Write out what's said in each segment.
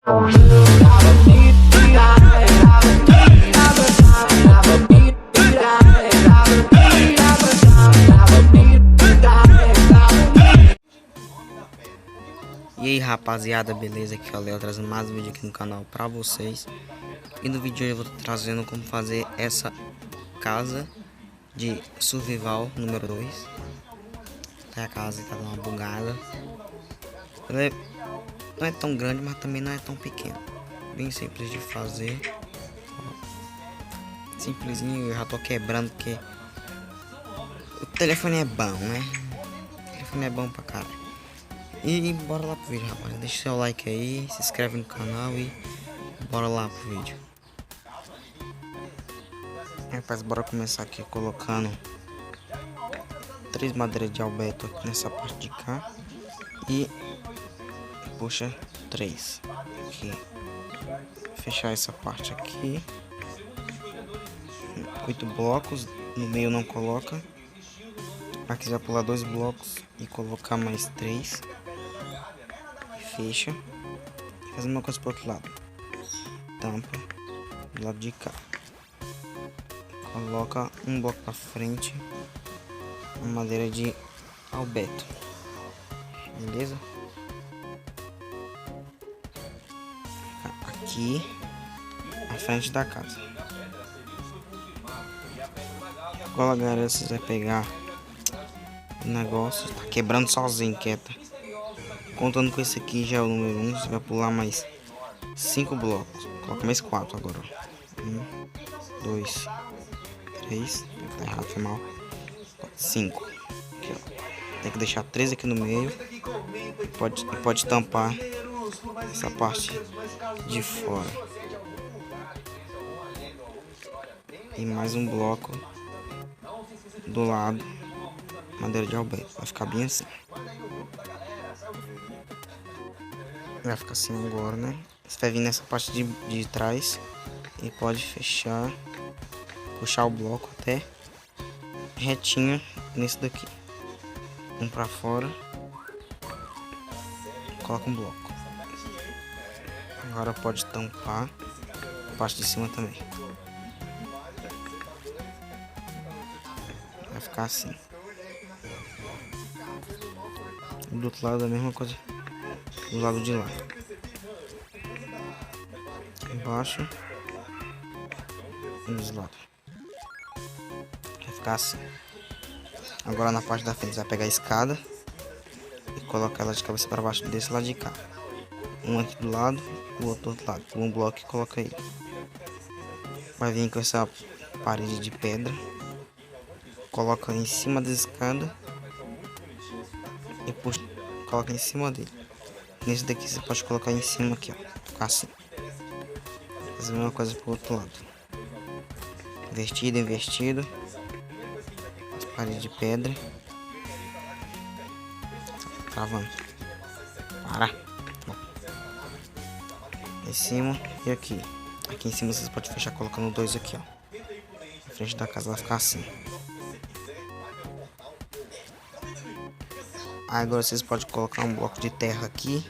E aí rapaziada, beleza? Aqui é o Léo trazendo mais um vídeo aqui no canal pra vocês. E no vídeo de hoje eu vou trazendo como fazer essa casa de survival número 2. A casa tá uma bugada. Ela não é tão grande, mas também não é tão pequena. Bem simples de fazer. Simplesinho, eu já tô quebrando porque o telefone é bom, né? O telefone é bom pra caralho. E bora lá pro vídeo, rapaz. Deixa seu like aí, se inscreve no canal e bora lá pro vídeo. Rapaz, bora começar aqui colocando 3 madeiras de albeto aqui nessa parte de cá. E puxa 3 aqui. Fechar essa parte aqui. 8 blocos, no meio não coloca. Aqui vai pular 2 blocos e colocar mais 3. Fecha. Faz a mesma coisa pro outro lado. Tampa do lado de cá. Coloca um bloco pra frente. A madeira de albeto. Beleza? Aqui à frente da casa. Agora galera, vocês vão pegar o negócio. Tá quebrando sozinho, quieta. Contando com esse aqui já é o número 1. Você vai pular mais 5 blocos. Coloca mais 4 agora. 1, 2, 3. Tá errado, foi mal. 5. Aqui, ó. Tem que deixar 3 aqui no meio. Pode tampar essa parte de fora. E mais um bloco do lado. Madeira de albeto. Vai ficar bem assim. Vai ficar assim agora, né? Você vai vir nessa parte de trás e pode fechar, puxar o bloco até retinho nesse daqui. Um pra fora, coloca um bloco. Agora pode tampar a parte de cima também. Vai ficar assim. Do outro lado a mesma coisa. Do lado de lá, embaixo e dos lados. Vai ficar assim. Agora na parte da frente você vai pegar a escada e colocar ela de cabeça para baixo desse lado de cá. Um aqui do lado, o outro do lado. Um bloco e coloca aí. Vai vir com essa parede de pedra, coloca em cima da escada e puxa, coloca em cima dele. Nesse daqui você pode colocar em cima aqui, ó. Ficar assim. Fazer a mesma coisa pro outro lado. Invertido, invertido. As paredes de pedra. Travando. Para. Ó. Em cima e aqui. Aqui em cima vocês podem fechar colocando 2 aqui, ó. Na frente da casa vai ficar assim. Agora vocês podem colocar um bloco de terra aqui,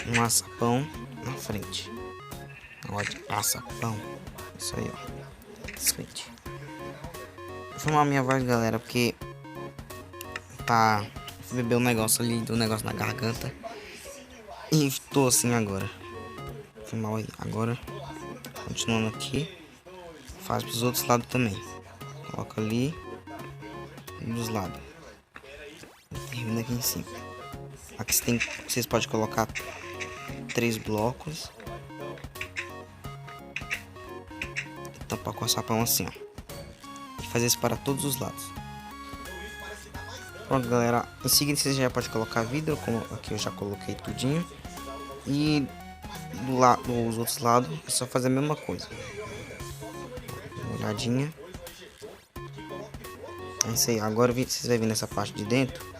um açapão na frente. Olha, açapão. Isso aí, ó. Frente. Vou filmar a minha voz, galera, porque tá. Fui beber um negócio ali, deu um negócio na garganta. E tô assim agora. Vou filmar aí. Agora, continuando aqui, faz pros outros lados também. Coloca ali dos lados. Termina aqui em cima. Aqui vocês podem colocar 3 blocos. E tampar com a sapão assim, ó. E fazer isso para todos os lados. Pronto, galera. Em seguida vocês já podem colocar vidro, como aqui eu já coloquei tudinho. E dos outros lados é só fazer a mesma coisa. Uma olhadinha. É isso aí. Agora vocês vão vir nessa parte de dentro.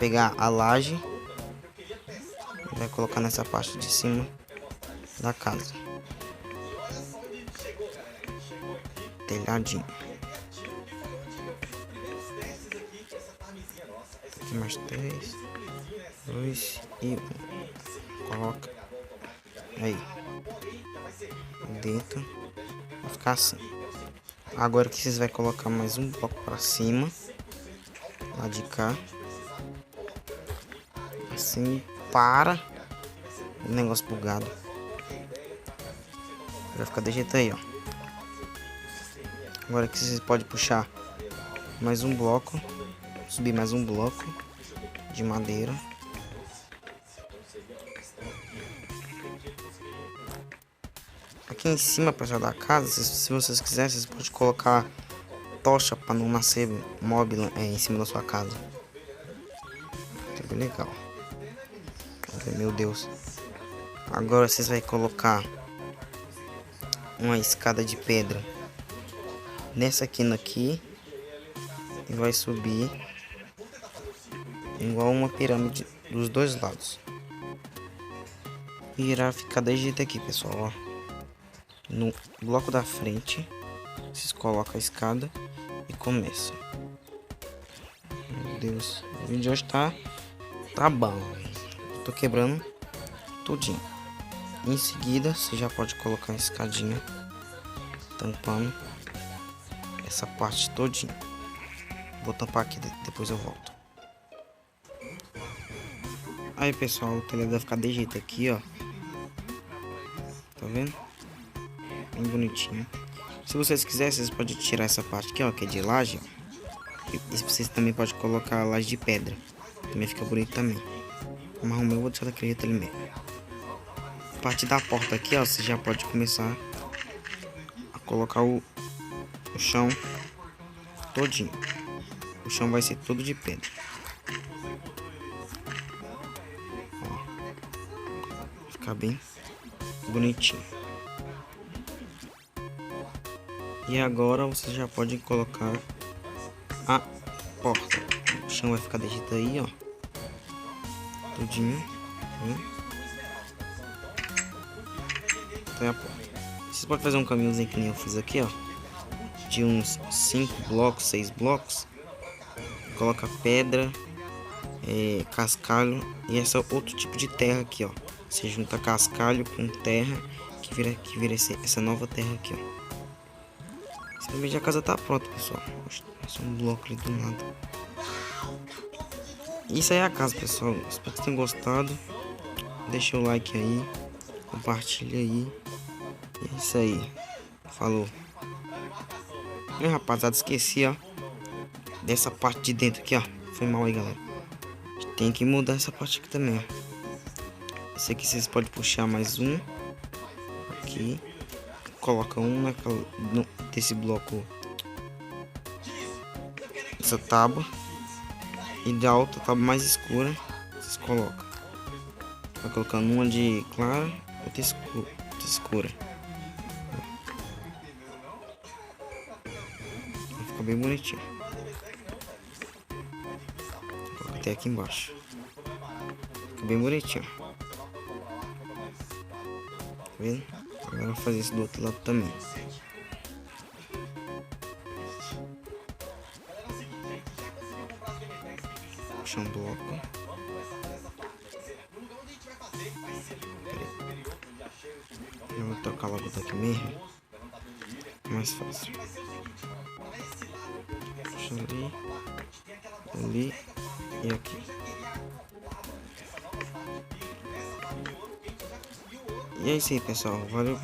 Pegar a laje e vai colocar nessa parte de cima da casa. Telhadinho. Aqui mais 3, 2 e 1. Coloca. Aí. Dentro. Vai ficar assim. Agora que vocês vão colocar mais um bloco pra cima. Lá de cá. Assim. Para. O negócio bugado. Vai ficar desse jeito aí, ó. Agora que vocês podem puxar mais um bloco. Subir mais um bloco de madeira. Aqui em cima, pessoal, da casa, se vocês quiserem, vocês podem colocar tocha para não nascer móvel em cima da sua casa. É bem legal. Meu Deus. Agora vocês vão colocar uma escada de pedra nessa quina aqui e vai subir igual uma pirâmide dos dois lados. E irá ficar desse jeito aqui, pessoal, ó. No bloco da frente, vocês colocam a escada e começam. Meu Deus, o vídeo hoje tá bom. Tô quebrando tudinho. Em seguida, você já pode colocar a escadinha tampando essa parte todinha. Vou tampar aqui, depois eu volto. Aí, pessoal, o telhado vai ficar desse jeito aqui, ó. Tá vendo? Bem bonitinho. Se vocês quiserem, vocês podem tirar essa parte aqui, ó, que é de laje, ó. E vocês também podem colocar a laje de pedra. Também fica bonito também. Mas o meu eu vou deixar daquele jeito ali mesmo. A parte da porta aqui, ó, você já pode começar a colocar o chão todinho. O chão vai ser todo de pedra. Ó. Ficar bem bonitinho. E agora você já pode colocar a porta. O chão vai ficar desse jeito aí, ó. Tudinho. Então é a porta. Vocês podem fazer um caminhozinho que nem eu fiz aqui, ó. De uns 5 blocos, 6 blocos. Coloca pedra, cascalho e esse outro tipo de terra aqui, ó. Você junta cascalho com terra que vira essa nova terra aqui, ó. Simplesmente a casa tá pronta, pessoal. Só um bloco ali do nada. Isso aí é a casa, pessoal. Espero que vocês tenham gostado. Deixa o like aí. Compartilha aí. E é isso aí. Falou. E, rapaziada, esqueci, ó. Dessa parte de dentro aqui, ó. Foi mal aí, galera. Tem que mudar essa parte aqui também, ó. Esse aqui vocês podem puxar mais um. Aqui. Coloca um desse bloco, essa tábua, e da outra tábua mais escura vocês colocam. Vai colocando uma de clara, outra escura. Vai ficar bem bonitinho. Coloca até aqui embaixo. Fica bem bonitinho. Tá vendo? Agora eu vou fazer isso do outro lado também. Puxa um bloco. Eu vou tocar logo daqui mesmo. Mais fácil. Puxa ali e aqui. E é isso aí, pessoal. Valeu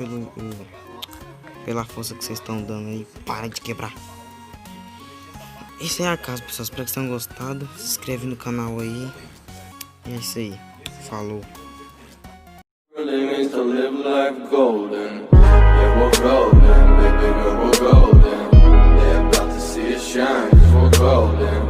pela força que vocês estão dando aí. Para de quebrar. Essa é a casa, pessoal. Espero que vocês tenham gostado. Se inscreve no canal aí. E é isso aí. Falou.